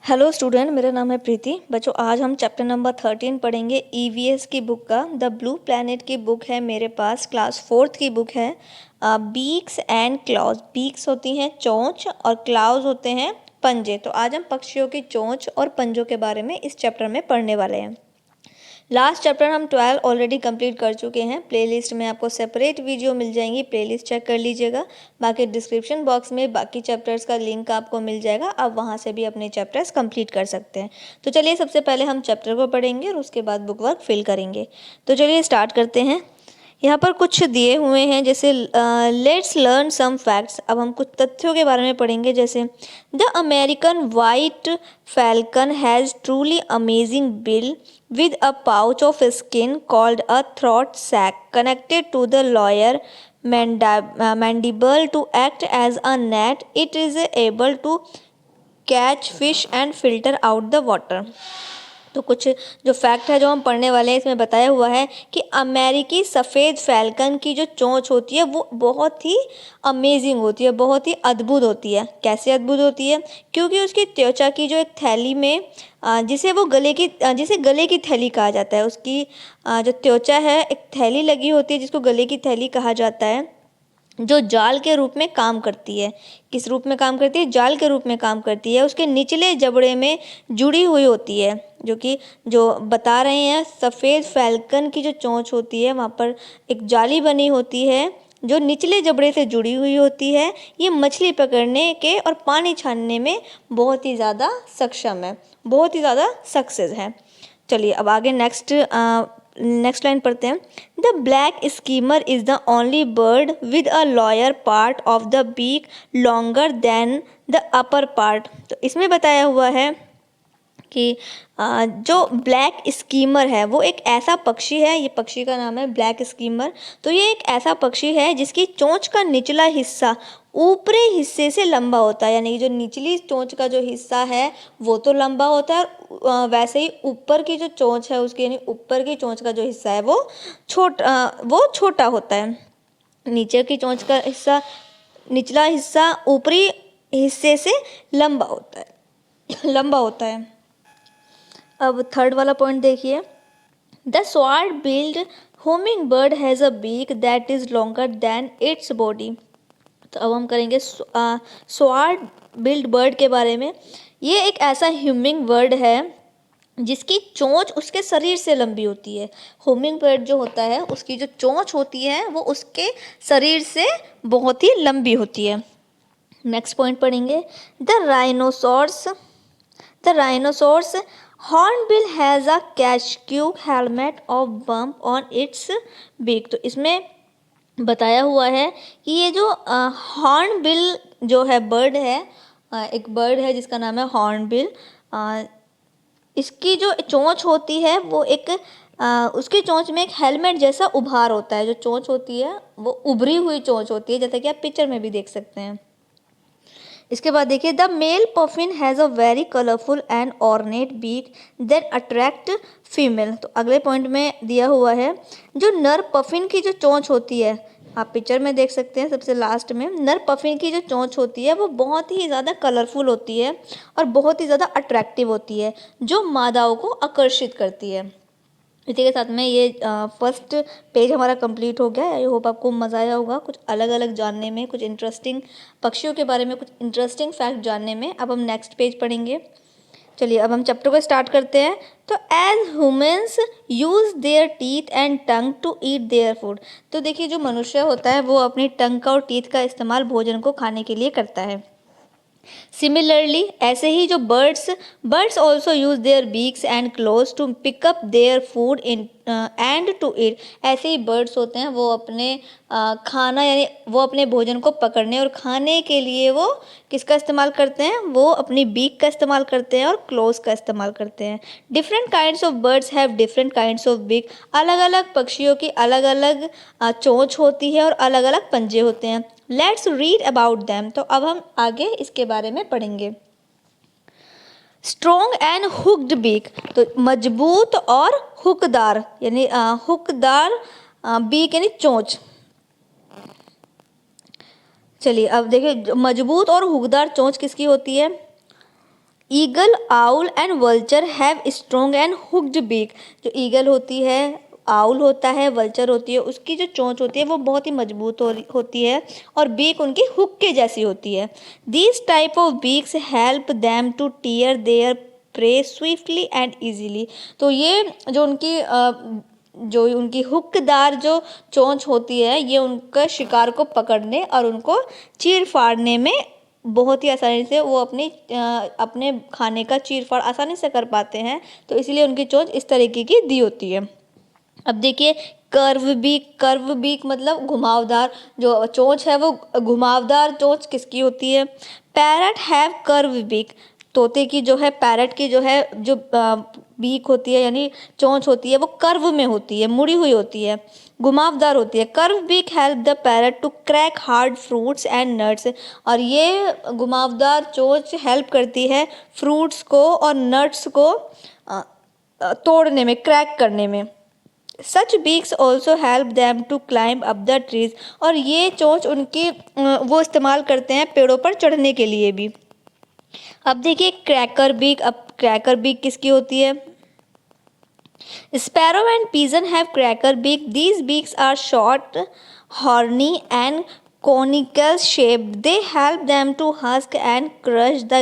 Hello student, मेरा नाम है प्रीति। बच्चों, आज हम चैप्टर नंबर 13 पढ़ेंगे ईवीएस की बुक का। द ब्लू प्लैनेट की बुक है मेरे पास, क्लास 4th की बुक है। Beaks and clause. बीक्स होती हैं चोंच और क्लाउज होते हैं पंजे। तो आज हम पक्षियों की चोंच और पंजों के बारे में इस चैप्टर में पढ़ने वाले हैं। लास्ट चैप्टर हम 12 ऑलरेडी कंप्लीट कर चुके हैं। प्लेलिस्ट में आपको सेपरेट वीडियो मिल जाएंगी, प्लेलिस्ट चेक कर लीजिएगा। बाकी डिस्क्रिप्शन बॉक्स में बाकी चैप्टर्स का लिंक आपको मिल जाएगा, आप वहां से भी अपने चैप्टर्स कंप्लीट कर सकते हैं। तो चलिए, सबसे पहले हम चैप्टर को पढ़ेंगे और उसके बाद बुक वर्क फिल करेंगे। तो चलिए स्टार्ट करते हैं। यहाँ पर कुछ दिए हुए हैं, जैसे लेट्स लर्न सम फैक्ट्स। अब हम कुछ तथ्यों के बारे में पढ़ेंगे, जैसे the American white falcon has truly amazing bill with a pouch of skin called a throat sac connected to the lower mandible to act as a net. It is able to catch fish and filter out the water. तो कुछ जो fact है जो हम पढ़ने वाले हैं, इसमें बताया हुआ है कि अमेरिकी सफ़ेद फैल्कन की जो चोंच होती है वो बहुत ही अमेजिंग होती है, बहुत ही अद्भुत होती है। कैसे अद्भुत होती है? क्योंकि उसकी त्वचा की जो एक थैली में जिसे गले की थैली कहा जाता है, उसकी जो त्वचा है एक थैली लगी होती है जिसको गले की थैली कहा जाता है, जो जाल के रूप में काम करती है। किस रूप में काम करती है? जाल के रूप में काम करती है। उसके निचले जबड़े में जुड़ी हुई होती है, जो बता रहे हैं सफ़ेद फैल्कन की जो चोंच होती है वहाँ पर एक जाली बनी होती है जो निचले जबड़े से जुड़ी हुई होती है। ये मछली पकड़ने के और पानी छानने में बहुत ही ज़्यादा सक्षम है, बहुत ही ज़्यादा सक्सेस है। चलिए अब आगे नेक्स्ट लाइन पढ़ते हैं। The black skimmer is the only bird with a lower part of the beak longer than the upper part. तो इसमें बताया हुआ है कि जो ब्लैक स्कीमर है वो एक ऐसा पक्षी है, ये पक्षी का नाम है ब्लैक स्कीमर। तो ये एक ऐसा पक्षी है जिसकी चोंच का निचला हिस्सा ऊपरी हिस्से से लंबा होता है, यानी कि जो निचली चोंच का जो हिस्सा है वो तो लंबा होता है, और वैसे ही ऊपर की जो चोंच है उसकी, यानी ऊपर की चोंच का जो हिस्सा है वो छोटा होता है। नीचे की चोंच का हिस्सा, निचला हिस्सा ऊपरी हिस्से से लंबा होता है। अब थर्ड वाला पॉइंट देखिए। The sword billed humming bird has a beak that is longer than its body. तो अब हम करेंगे स्वॉर्ड बिल्ड बर्ड के बारे में। ये एक ऐसा ह्यूमिंग बर्ड है जिसकी चोंच उसके शरीर से लंबी होती है। होमिंग बर्ड जो होता है उसकी जो चोंच होती है वो उसके शरीर से बहुत ही लंबी होती है। नेक्स्ट पॉइंट पढ़ेंगे। The rhinoceros hornbill has a casque helmet of bump on its beak. तो इसमें बताया हुआ है कि ये जो हॉर्नबिल जो है बर्ड है, एक बर्ड है जिसका नाम है हॉर्नबिल। इसकी जो चोंच होती है वो उसकी चोंच में एक हेलमेट जैसा उभार होता है। जो चोंच होती है वो उभरी हुई चोंच होती है, जैसा कि आप पिक्चर में भी देख सकते हैं। इसके बाद देखिए, the male puffin has a very colourful and ornate beak that attract female. तो अगले पॉइंट में दिया हुआ है, जो नर पफिन की जो चोंच होती है, आप पिक्चर में देख सकते हैं सबसे लास्ट में, नर पफिन की जो चोंच होती है वो बहुत ही ज़्यादा कलरफुल होती है और बहुत ही ज़्यादा अट्रैक्टिव होती है, जो मादाओं को आकर्षित करती है। इसी के साथ में ये फर्स्ट पेज हमारा कंप्लीट हो गया। आई होप आपको मज़ा आया होगा कुछ अलग अलग जानने में, कुछ इंटरेस्टिंग पक्षियों के बारे में कुछ इंटरेस्टिंग फैक्ट जानने में। अब हम नेक्स्ट पेज पढ़ेंगे। चलिए अब हम चैप्टर को स्टार्ट करते हैं। तो as humans use their teeth and tongue to eat their food. तो देखिए, जो मनुष्य होता है वो अपनी टंग का और टीथ का इस्तेमाल भोजन को खाने के लिए करता है। सिमिलरली, ऐसे ही जो birds also use their beaks and claws to pick up their food in and to eat. ऐसे ही बर्ड्स होते हैं वो अपने खाना, यानी वो अपने भोजन को पकड़ने और खाने के लिए वो किसका इस्तेमाल करते हैं? वो अपनी बीक का इस्तेमाल करते हैं और क्लोज का इस्तेमाल करते हैं। Different kinds of birds have different kinds of beak. अलग अलग पक्षियों की अलग अलग चोंच होती है और अलग अलग पंजे होते हैं। Let's read about them. तो अब हम आगे इसके बारे में पढ़ेंगे। Strong and hooked beak. तो मजबूत और हुकदार, यानी हुकदार बीक यानी चोंच। चलिए अब देखिए, मजबूत और हुकदार चोंच किसकी होती है? Eagle, owl and vulture have strong and hooked beak. जो ईगल होती है, आउल होता है, वल्चर होती है, उसकी जो चोंच होती है वो बहुत ही मजबूत होती है और बीक उनकी हुक के जैसी होती है। These type of beaks help them to tear their prey swiftly and easily. तो ये जो उनकी हुकदार जो चोंच होती है, ये उनका शिकार को पकड़ने और उनको चीर फाड़ने में बहुत ही आसानी से वो अपने खाने का चीर फाड़ आसानी से कर पाते हैं। तो इसलिए उनकी चोंच इस तरीके की दी होती है। अब देखिए कर्व बीक मतलब घुमावदार जो चोंच है, वो घुमावदार चोंच किसकी होती है? Parrot have curve beak. तोते की जो है, पैरट की जो है, जो बीक होती है यानी चोंच होती है, वो कर्व में होती है, मुड़ी हुई होती है, घुमावदार होती है। Curve beak help the parrot to crack hard fruits and nuts. और ये घुमावदार चोंच हेल्प करती है फ्रूट्स को और नट्स को तोड़ने में, क्रैक करने में। Such beaks also help them to climb up the trees. और ये चोंच उनकी वो इस्तेमाल करते हैं पेड़ों पर चढ़ने के लिए भी। अब देखिए क्रैकर बीक। अब क्रैकर बीक किसकी होती है? Sparrow and pigeon have cracker beak. These beaks are short, horny and conical shaped. They help them to husk and crush the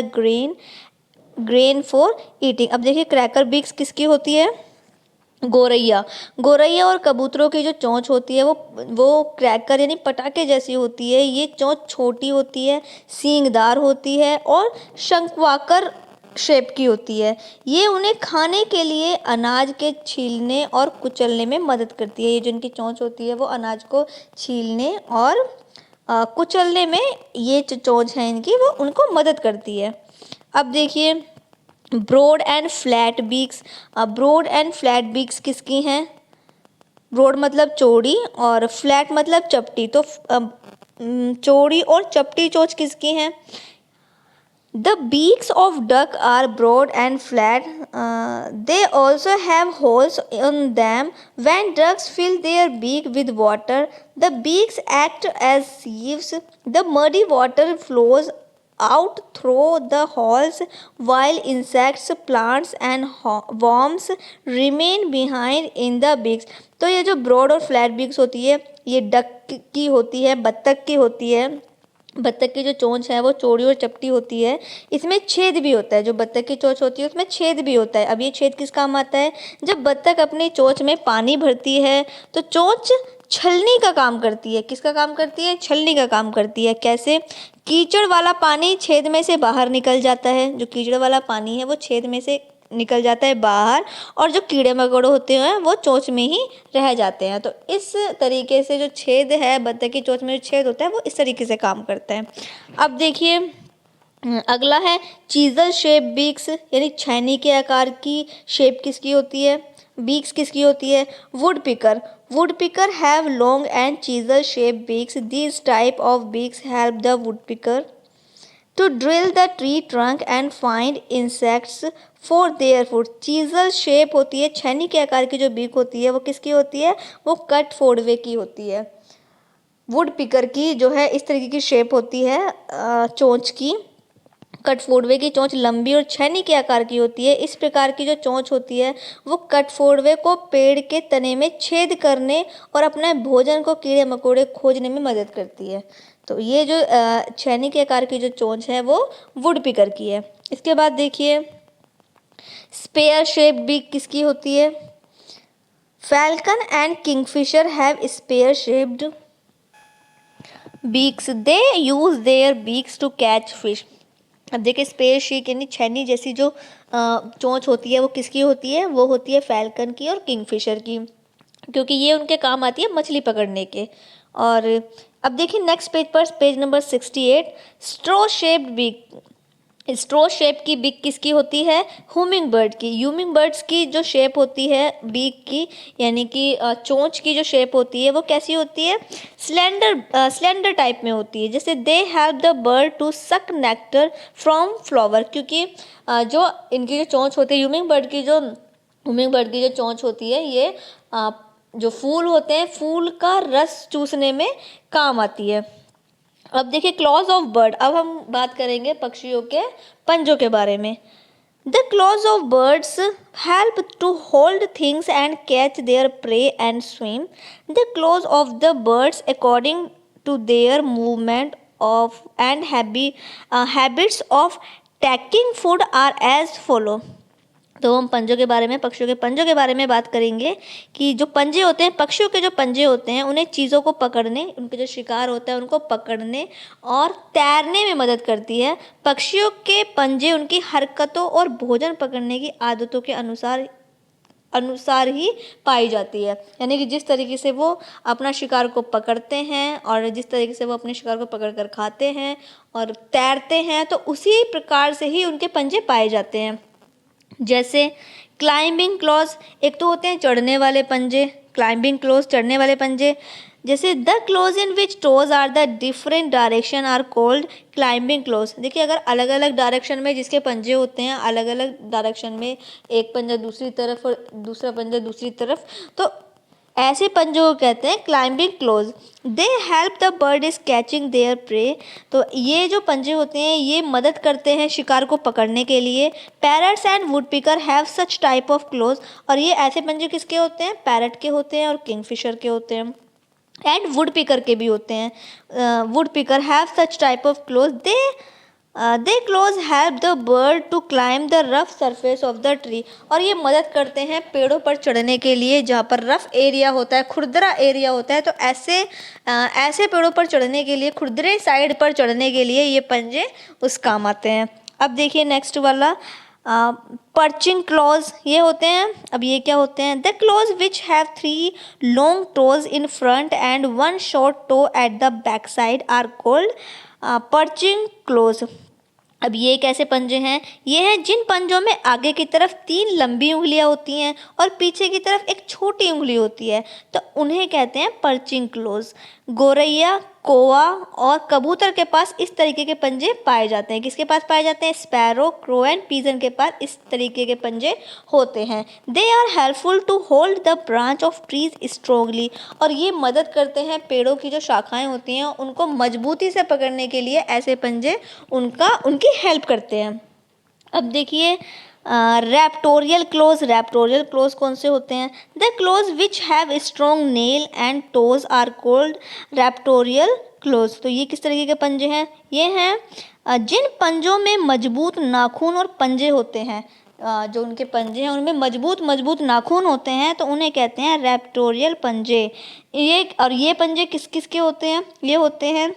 grain for eating. अब देखिए क्रैकर बीक्स किसकी होती है? गौरैया और कबूतरों की जो चोंच होती है वो क्रैकर यानी पटाखे जैसी होती है। ये चोंच छोटी होती है, सींगदार होती है और शंक्वाकार शेप की होती है। ये उन्हें खाने के लिए अनाज के छीलने और कुचलने में मदद करती है। ये जो इनकी चोंच होती है वो अनाज को छीलने और कुचलने में ये जो चोंच है इनकी, वो उनको मदद करती है। अब देखिए broad and flat beaks. Broad and flat beaks किसकी हैं? ब्रॉड मतलब चौड़ी और फ्लैट मतलब चपटी। तो चौड़ी और चपटी चोंच किसकी हैं? The beaks of duck are broad and flat. They also have holes in them. When ducks fill their beak with water, the beaks act as sieves. The muddy water flows out through the holes, while insects, plants and worms remain behind in the beaks. तो ये जो broad और flat beaks होती है, ये duck की होती है, बत्तख की होती है। बत्तख की जो चोंच है वो चौड़ी और चपटी होती है। इसमें छेद भी होता है। जो बत्तख की चोंच होती है उसमें छेद भी होता है। अब ये छेद किस काम आता है? जब बत्तख अपनी चोंच में पानी भरती है तो चोंच छलनी का काम करती है। किसका काम करती है? छलनी का काम करती है। कैसे? कीचड़ वाला पानी छेद में से बाहर निकल जाता है। जो कीचड़ वाला पानी है वो छेद में से निकल जाता है बाहर, और जो कीड़े मकोड़े होते हैं वो चोंच में ही रह जाते हैं। तो इस तरीके से जो छेद है, बत्तख की चोंच में जो छेद होता है वो इस तरीके से काम करता है। अब देखिए अगला है चीजल शेप बीक्स, यानी छेनी के आकार की शेप किसकी होती है? बीक्स किसकी होती है? Would picker have long and chisel shape beaks. These type of beaks help the wood picker to drill the tree trunk and find insects for their food. Chisel shape होती है, छेनी के आकार की जो बीक होती है वो किसकी होती है? वो कट फोड़वे की होती है। वुड पिकर की जो है इस तरीके की शेप होती है चोंच की। कट फोड़वे की चोंच लंबी और छेनी के आकार की होती है। इस प्रकार की जो चोंच होती है वो कट फोड़वे को पेड़ के तने में छेद करने और अपने भोजन को कीड़े मकोड़े खोजने में मदद करती है। तो ये जो छेनी के आकार की जो चोंच है वो वुड पिकर की है। इसके बाद देखिए स्पेयर शेप बीक किसकी होती है? Falcon and kingfisher have spear shaped beaks. They use their beaks to catch fish. अब देखिए स्पेयर शेप यानी छेनी जैसी जो चोंच होती है वो किसकी होती है? वो होती है फैल्कन की और किंगफिशर की, क्योंकि ये उनके काम आती है मछली पकड़ने के। और अब देखिए नेक्स्ट पेज पर, page number 68, स्ट्रो shaped beak. स्ट्रो shape की बीक किसकी होती है? ह्यूमिंग बर्ड की। ह्यूमिंग बर्ड्स की जो शेप होती है बीक की, यानी कि चोंच की जो शेप होती है वो कैसी होती है? स्लेंडर टाइप में होती है। जैसे they help the bird to suck nectar from flower. क्योंकि जो इनकी जो चोंच होती है ह्यूमिंग बर्ड की जो चोंच होती है, ये जो फूल होते हैं फूल का रस चूसने में काम आती है। अब देखिए क्लॉज ऑफ बर्ड, अब हम बात करेंगे पक्षियों के पंजों के बारे में। The claws of birds help to hold things and catch their prey and swim. The claws of the birds according to their movement of and habits of taking food are as follow. तो हम पंजों के बारे में, पक्षियों के पंजों के बारे में बात करेंगे कि जो पंजे होते हैं, पक्षियों के जो पंजे होते हैं, उन्हें चीज़ों को पकड़ने, उनके जो शिकार होता है उनको पकड़ने और तैरने में मदद करती है। पक्षियों के पंजे उनकी हरकतों और भोजन पकड़ने की आदतों के अनुसार ही पाई जाती है। यानी कि जिस तरीके से वो अपना शिकार को पकड़ते हैं और जिस तरीके से वो अपने शिकार को पकड़ कर खाते हैं और तैरते हैं, तो उसी प्रकार से ही उनके पंजे पाए जाते हैं। जैसे क्लाइंबिंग क्लॉज, एक तो होते हैं चढ़ने वाले पंजे, क्लाइंबिंग क्लॉज चढ़ने वाले पंजे। जैसे the claws in which toes are the different direction are called climbing claws. देखिए अगर अलग अलग डायरेक्शन में जिसके पंजे होते हैं, अलग अलग डायरेक्शन में, एक पंजा दूसरी तरफ और दूसरा पंजा दूसरी तरफ, तो ऐसे पंजों को कहते हैं climbing close. They help the bird is catching there pray. तो ये जो पंजे होते हैं ये मदद करते हैं शिकार को पकड़ने के लिए। Parrots and would picker have such type of close. और ये ऐसे पंजे किसके होते हैं? पैरट के होते हैं और किंगफिशर के होते हैं एंड वुड पिकर के भी होते हैं। Woodpecker have such type of claws. They claws help the bird to climb the rough surface of the tree. और ये मदद करते हैं पेड़ों पर चढ़ने के लिए जहाँ पर रफ एरिया होता है, खुरदरा एरिया होता है। तो ऐसे पेड़ों पर चढ़ने के लिए, खुरदरे साइड पर चढ़ने के लिए ये पंजे उस काम आते हैं। अब देखिए नेक्स्ट वाला पर्चिंग क्लॉज, ये होते हैं। अब ये क्या होते हैं? The claws which have 3 long toes in front and 1 short toe at the back side are called perching claws. अब ये कैसे पंजे हैं? ये हैं जिन पंजों में आगे की तरफ 3 लंबी उंगलियां होती हैं और पीछे की तरफ एक छोटी उंगली होती है, तो उन्हें कहते हैं पर्चिंग क्लोज। गोरैया, कौवा और कबूतर के पास इस तरीके के पंजे पाए जाते हैं। किसके पास पाए जाते हैं? स्पैरो, क्रो एंड पीजन के पास इस तरीके के पंजे होते हैं। They are helpful to hold the branch of trees strongly. और ये मदद करते हैं पेड़ों की जो शाखाएं होती हैं उनको मजबूती से पकड़ने के लिए ऐसे पंजे उनकी हेल्प करते हैं। अब देखिए रैप्टोरियल क्लोज। रैप्टोरियल क्लोज कौन से होते हैं? The claws which have strong nail and toes are called raptorial claws. तो ये किस तरीके के पंजे हैं? ये हैं जिन पंजों में मजबूत नाखून और पंजे होते हैं, जो उनके पंजे हैं उनमें मजबूत नाखून होते हैं, तो उन्हें कहते हैं रैप्टोरियल पंजे। ये पंजे किस किस के होते हैं? ये होते हैं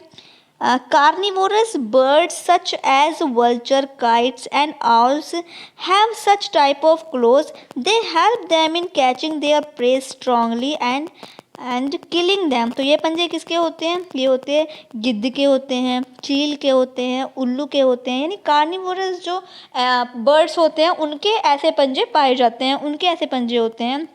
carnivorous birds such as vulture, kites and owls have such type of claws. They help them in catching their prey strongly and killing them. तो ये पंजे किसके होते हैं? ये होते हैं गिद्ध के होते हैं, चील के होते हैं, उल्लू के होते हैं। यानी कार्निवोरस जो बर्ड्स होते हैं उनके ऐसे पंजे पाए जाते हैं, उनके ऐसे पंजे होते हैं।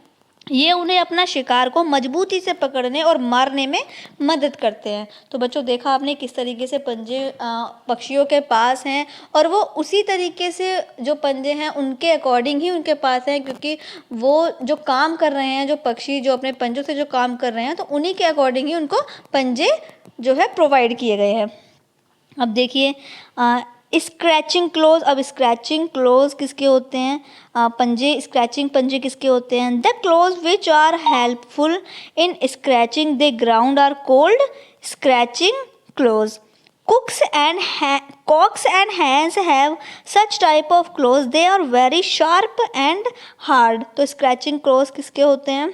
ये उन्हें अपना शिकार को मजबूती से पकड़ने और मारने में मदद करते हैं। तो बच्चों देखा आपने किस तरीके से पंजे पक्षियों के पास हैं, और वो उसी तरीके से जो पंजे हैं उनके अकॉर्डिंग ही उनके पास हैं, क्योंकि वो जो काम कर रहे हैं, जो पक्षी जो अपने पंजों से जो काम कर रहे हैं, तो उन्हीं के अकॉर्डिंग ही उनको पंजे जो है प्रोवाइड किए गए हैं। अब देखिए स्क्रैचिंग क्लोज। अब स्क्रैचिंग क्लोज किसके होते हैं? पंजे, स्क्रैचिंग पंजे किसके होते हैं? The claws which are helpful in scratching the ground are called scratching claws. Cooks and hens have such type of claws. They are very sharp and hard. तो स्क्रैचिंग क्लोज किसके होते हैं?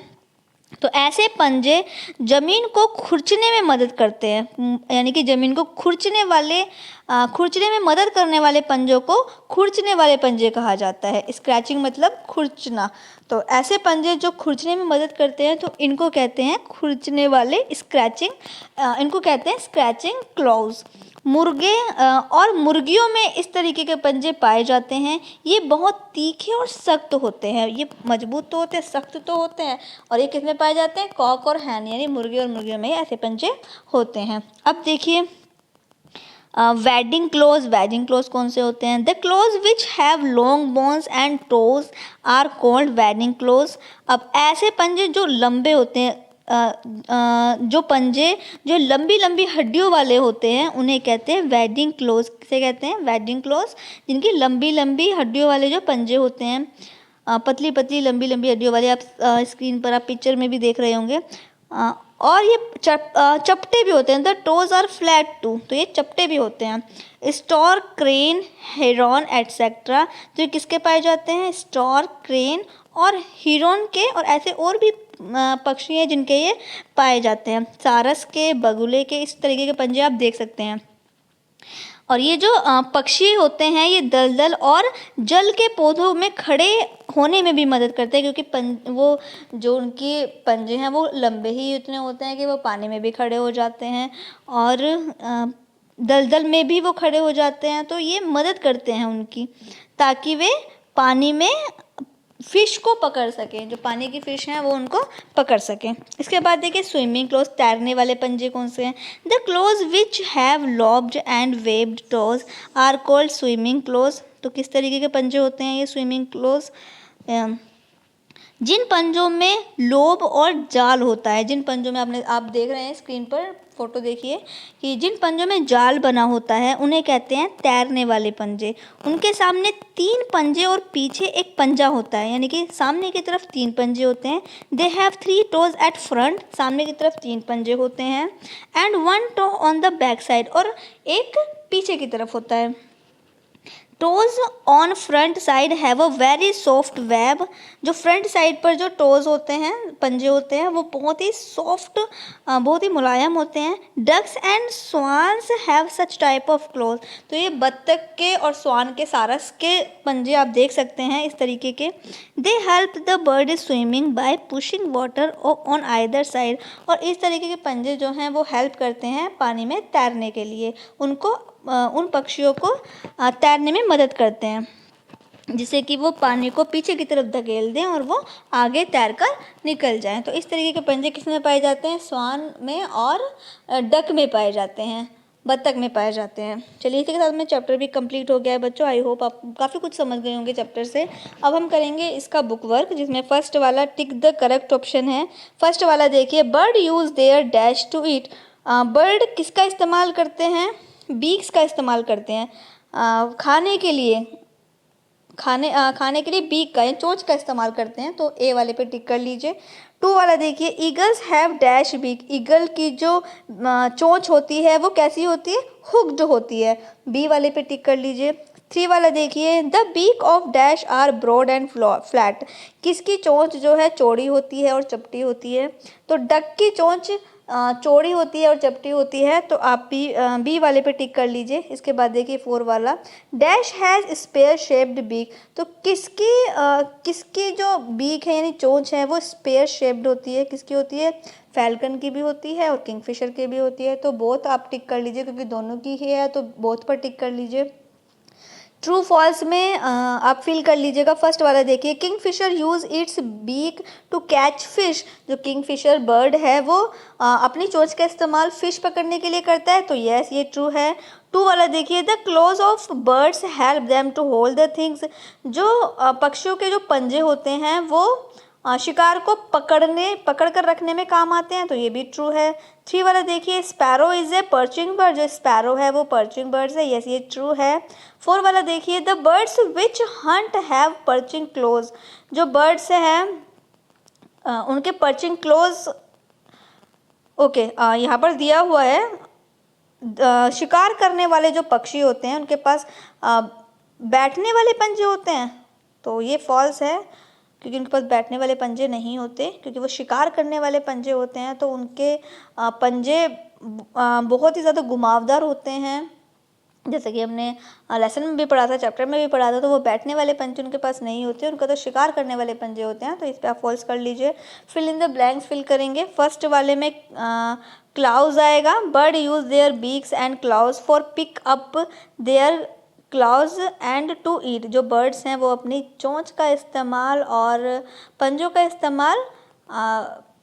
तो ऐसे पंजे जमीन को खुरचने में मदद करते हैं, यानी कि जमीन को खुरचने में मदद करने वाले पंजों को खुरचने वाले पंजे कहा जाता है। स्क्रैचिंग मतलब खुरचना। तो ऐसे पंजे जो खुरचने में मदद करते हैं तो इनको कहते हैं खुरचने वाले इनको कहते हैं स्क्रैचिंग क्लॉज। मुर्गे और मुर्गियों में इस तरीके के पंजे पाए जाते हैं। ये बहुत तीखे और सख्त होते हैं। ये मजबूत तो होते हैं, सख्त तो होते हैं। और ये किस में पाए जाते हैं? कॉक और हैन, यानी मुर्गे और मुर्गियों में ऐसे पंजे होते हैं। अब देखिए वेडिंग क्लोज कौन से होते हैं? The claws which have long bones and toes are called wading claws. अब ऐसे पंजे जो लंबे होते हैं, जो पंजे जो लंबी लंबी हड्डियों वाले होते हैं उन्हें कहते हैं वेडिंग क्लोज। किसे कहते हैं? Wedding close. जिनकी लंबी लंबी हड्डियों वाले जो पंजे होते हैं, पतली पतली लंबी लंबी हड्डियों वाले, आप स्क्रीन पर आप पिक्चर में भी देख रहे होंगे। और ये चपटे भी होते हैं। The toes are flat too, तो ये चपटे भी होते हैं। स्टॉर्क, क्रेन, हेरॉन एटसेट्रा, तो ये किसके पाए जाते हैं? स्टॉर्क, क्रेन और हिरन के, और ऐसे और भी पक्षी हैं जिनके ये पाए जाते हैं। सारस के, बगुले के, इस तरीके के पंजे आप देख सकते हैं। और ये जो पक्षी होते हैं ये दलदल और जल के पौधों में खड़े होने में भी मदद करते हैं, क्योंकि वो जो उनके पंजे हैं वो लंबे ही इतने होते हैं कि वो पानी में भी खड़े हो जाते हैं और दलदल में भी वो खड़े हो जाते हैं। तो ये मदद करते हैं उनकी, ताकि वे पानी में फिश को पकड़ सकें, जो पानी की फिश हैं वो उनको पकड़ सकें। इसके बाद देखिए स्विमिंग क्लोज, तैरने वाले पंजे कौन से हैं? The claws which have lobed and webbed toes are called swimming claws. तो किस तरीके के पंजे होते हैं ये स्विमिंग क्लोज? जिन पंजों में लोब और जाल होता है, जिन पंजों में आप देख रहे हैं स्क्रीन पर फोटो देखिए कि जिन पंजों में जाल बना होता है उन्हें कहते हैं तैरने वाले पंजे। उनके सामने 3 पंजे और पीछे एक पंजा होता है, यानी कि सामने की तरफ 3 पंजे होते हैं। They have 3 toes at front, सामने की तरफ 3 पंजे होते हैं, and 1 toe on the back side, और एक पीछे की तरफ होता है। Toes on front side have a very soft web, जो फ्रंट साइड पर जो टोज होते हैं, पंजे होते हैं, वो बहुत ही सॉफ्ट, बहुत ही मुलायम होते हैं। Ducks and swans have such type of claws, तो ये बत्तख के और स्वान के, सारस के पंजे आप देख सकते हैं इस तरीके के। दे help the bird is swimming by pushing water on either side, और इस तरीके के पंजे जो हैं वो हेल्प करते हैं पानी में तैरने के लिए, उनको उन पक्षियों को तैरने में मदद करते हैं, जिससे कि वो पानी को पीछे की तरफ धकेल दें और वो आगे तैरकर निकल जाएं। तो इस तरीके के पंजे किस में पाए जाते हैं? स्वान में और डक में पाए जाते हैं, बत्तख में पाए जाते हैं। चलिए इसी के साथ में चैप्टर भी कंप्लीट हो गया है बच्चों। आई होप आप काफ़ी कुछ समझ गए होंगे चैप्टर से। अब हम करेंगे इसका बुक वर्क, जिसमें फर्स्ट वाला टिक द करेक्ट ऑप्शन है। फर्स्ट वाला देखिए, bird use their dash to eat. बर्ड किसका इस्तेमाल करते हैं? बीक्स का इस्तेमाल करते हैं खाने के लिए। खाने के लिए बीक का या चोंच का इस्तेमाल करते हैं, तो ए वाले पे टिक कर लीजिए। 2 वाला देखिए, eagles have dash beak. Eagle की जो चोंच होती है वो कैसी होती है? हुक्ड होती है। बी वाले पे टिक कर लीजिए। 3 वाला देखिए, the beak of dash are broad and flat. किसकी चोंच जो है चौड़ी होती है और चपटी होती है? तो डक की चोंच चौड़ी होती है और चपटी होती है, तो आप बी वाले पे टिक कर लीजिए। इसके बाद देखिए 4 वाला, dash has spear shaped beak. तो किसकी जो बीक है यानी चोंच है वो स्पेयर शेप्ड होती है? किसकी होती है? फैल्कन की भी होती है और किंगफिशर की भी होती है। तो बोथ आप टिक कर लीजिए, क्योंकि दोनों की ही है, तो बोथ पर टिक कर लीजिए। ट्रू फॉल्स में आप फिल कर लीजिएगा। फर्स्ट वाला देखिए, kingfisher use its beak to catch fish. जो किंगफिशर बर्ड है वो अपनी चोंच का इस्तेमाल फिश पकड़ने के लिए करता है, तो यस ये ट्रू है। 2 वाला देखिए, the claws of birds help them to hold the things. जो पक्षियों के जो पंजे होते हैं वो शिकार को पकड़ कर रखने में काम आते हैं, तो ये भी ट्रू है। 3 वाला देखिए, sparrow is a perching bird. जो स्पैरो है वो पर्चिंग बर्ड्स है, यस ये ट्रू है। 4 वाला देखिए, the birds witch hunt have perching close. जो बर्ड्स हैं उनके पर्चिंग क्लोज, ओके यहाँ पर दिया हुआ है शिकार करने वाले जो पक्षी होते हैं उनके पास बैठने वाले पंजे होते हैं, तो ये फॉल्स है, क्योंकि उनके पास बैठने वाले पंजे नहीं होते, क्योंकि वो शिकार करने वाले पंजे होते हैं। तो उनके पंजे बहुत ही ज़्यादा घुमावदार होते हैं, जैसे कि हमने लेसन में भी पढ़ा था, चैप्टर में भी पढ़ा था। तो वो बैठने वाले पंजे उनके पास नहीं होते, उनका तो शिकार करने वाले पंजे होते हैं। तो इस पर आप फॉल्स कर लीजिए। Fill in the blanks fill करेंगे। फर्स्ट वाले में क्लाउज आएगा, bird use their beaks and claws for pick up their claws and to eat. जो बर्ड्स हैं वो अपनी चोंच का इस्तेमाल और पंजों का इस्तेमाल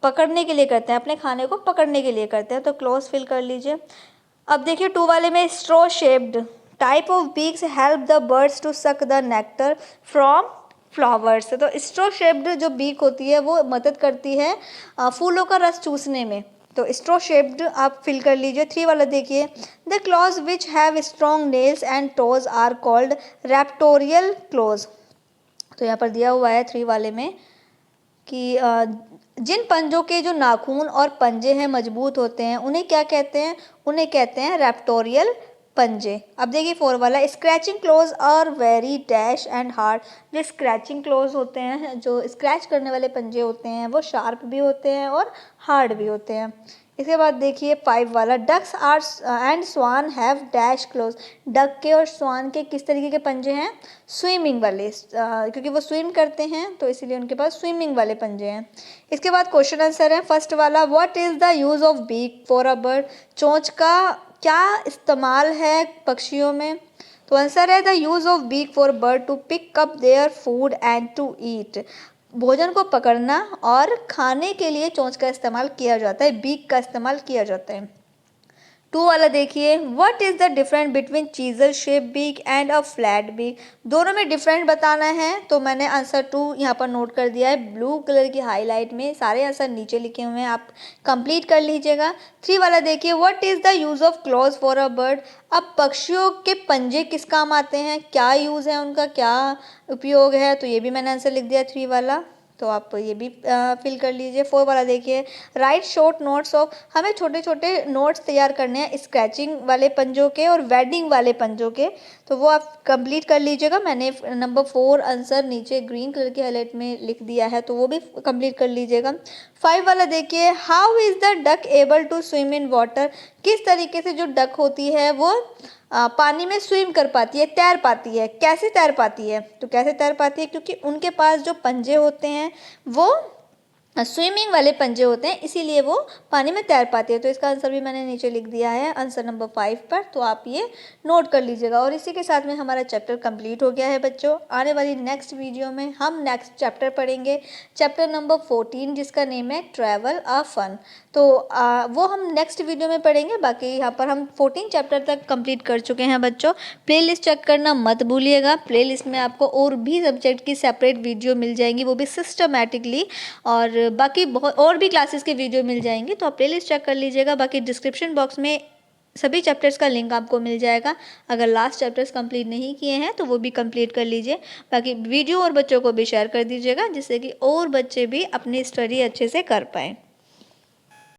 पकड़ने के लिए करते हैं, अपने खाने को पकड़ने के लिए करते हैं, तो क्लोज फिल कर लीजिए। अब देखिए 2 वाले में, straw shaped type of beaks help the birds to suck the nectar from flowers. तो स्ट्रॉ शेप्ड जो बीक होती है वो मदद करती है फूलों का रस चूसने में। तो स्ट्रॉ शेप्ड आप फिल कर लीजिए। 3 वाला देखिए, the claws which have strong nails and toes are called raptorial claws. तो यहाँ पर दिया हुआ है 3 वाले में कि जिन पंजों के जो नाखून और पंजे हैं मजबूत होते हैं उन्हें क्या कहते हैं, उन्हें कहते हैं रैप्टोरियल पंजे। अब देखिए 4 वाला, scratching claws are very dash and hard. जो स्क्रैचिंग क्लोज होते हैं, जो स्क्रैच करने वाले पंजे होते हैं वो शार्प भी होते हैं और हार्ड भी होते हैं। इसके बाद देखिए 5 वाला, ducks are and swan have dash claws. Duck के और स्वान के किस तरीके के पंजे हैं, स्विमिंग वाले, क्योंकि वो स्विम करते हैं तो इसीलिए उनके पास स्विमिंग वाले पंजे हैं। इसके बाद क्वेश्चन आंसर है फर्स्ट वाला, what is the use of beak for a bird. चोंच का क्या इस्तेमाल है पक्षियों में। तो आंसर है the use of beak for bird to pick up their food and to eat. भोजन को पकड़ना और खाने के लिए चोंच का इस्तेमाल किया जाता है, बीक का इस्तेमाल किया जाता है। 2 वाला देखिए, what is the difference between chisel shape beak and a flat beak. दोनों में डिफरेंट बताना है तो मैंने आंसर 2 यहाँ पर नोट कर दिया है ब्लू कलर की हाईलाइट में। सारे आंसर नीचे लिखे हुए हैं, आप कंप्लीट कर लीजिएगा। 3 वाला देखिए, what is the use of clause for a bird. अब पक्षियों के पंजे किस काम आते हैं, क्या यूज है उनका, क्या उपयोग है, तो ये भी मैंने आंसर लिख दिया 3 वाला, तो आप ये भी फिल कर लीजिए। 4 वाला देखिए, राइट शॉर्ट नोट्स ऑफ। हमें छोटे छोटे नोट्स तैयार करने हैं स्क्रैचिंग वाले पंजों के और वेडिंग वाले पंजों के, तो वो आप कंप्लीट कर लीजिएगा। मैंने नंबर 4 आंसर नीचे ग्रीन कलर के हाईलाइट में लिख दिया है, तो वो भी कंप्लीट कर लीजिएगा। 5 वाला देखिए, how is the duck able to swim in water. किस तरीके से जो डक होती है वो पानी में स्विम कर पाती है, तैर पाती है। कैसे तैर पाती है, तो कैसे तैर पाती है, क्योंकि उनके पास जो पंजे होते हैं वो स्विमिंग वाले पंजे होते हैं, इसीलिए वो पानी में तैर पाती है। तो इसका आंसर भी मैंने नीचे लिख दिया है आंसर नंबर 5 पर, तो आप ये नोट कर लीजिएगा। और इसी के साथ में हमारा चैप्टर कंप्लीट हो गया है बच्चों। आने वाली नेक्स्ट वीडियो में हम नेक्स्ट चैप्टर पढ़ेंगे, चैप्टर नंबर 14, जिसका नेम है ट्रैवल अ फन। तो वो हम नेक्स्ट वीडियो में पढ़ेंगे। बाकी यहाँ पर हम 14 चैप्टर तक कंप्लीट कर चुके हैं बच्चों। प्लेलिस्ट चेक करना मत भूलिएगा, प्लेलिस्ट में आपको और भी सब्जेक्ट की सेपरेट वीडियो मिल जाएंगी, वो भी सिस्टमैटिकली, और बाकी बहुत और भी क्लासेस के वीडियो मिल जाएंगे, तो आप प्लेलिस्ट चेक कर लीजिएगा। बाकी डिस्क्रिप्शन बॉक्स में सभी चैप्टर्स का लिंक आपको मिल जाएगा। अगर लास्ट चैप्टर्स कंप्लीट नहीं किए हैं तो वो भी कंप्लीट कर लीजिए। बाकी वीडियो और बच्चों को भी शेयर कर दीजिएगा, जिससे कि और बच्चे भी अपनी स्टडी अच्छे से कर पाएँ।